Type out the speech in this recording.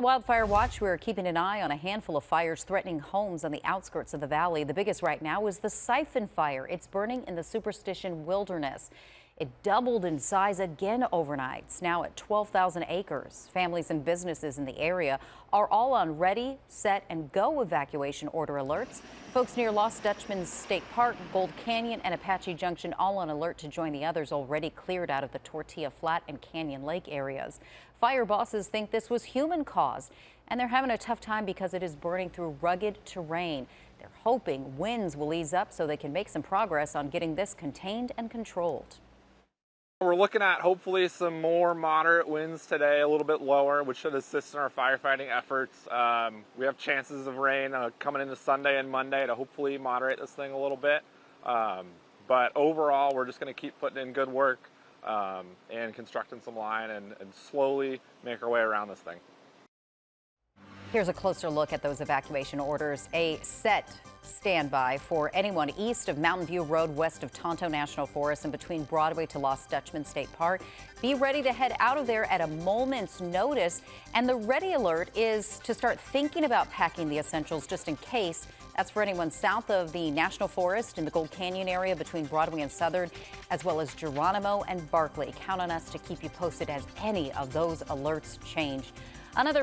Wildfire Watch, we're keeping an eye on a handful of fires threatening homes on the outskirts of the valley. The biggest right now is the Siphon Fire. It's burning in the Superstition Wilderness. It doubled in size again overnight. It's now at 12,000 acres. Families and businesses in the area are all on ready, set, and go evacuation order alerts. Folks near Lost Dutchman State Park, Gold Canyon, and Apache Junction all on alert to join the others already cleared out of the Tortilla Flat and Canyon Lake areas. Fire bosses think this was human caused, and they're having a tough time because it is burning through rugged terrain. They're hoping winds will ease up so they can make some progress on getting this contained and controlled. We're looking at hopefully some more moderate winds today, a little bit lower, which should assist in our firefighting efforts. We have chances of rain coming into Sunday and Monday to hopefully moderate this thing a little bit. But overall, we're just going to keep putting in good work and constructing some line and slowly make our way around this thing. Here's a closer look at those evacuation orders. A set standby for anyone east of Mountain View Road, west of Tonto National Forest, and between Broadway to Lost Dutchman State Park. Be ready to head out of there at a moment's notice. And the ready alert is to start thinking about packing the essentials just in case. That's for anyone south of the National Forest in the Gold Canyon area between Broadway and Southern, as well as Geronimo and Barkley. Count on us to keep you posted as any of those alerts change. Another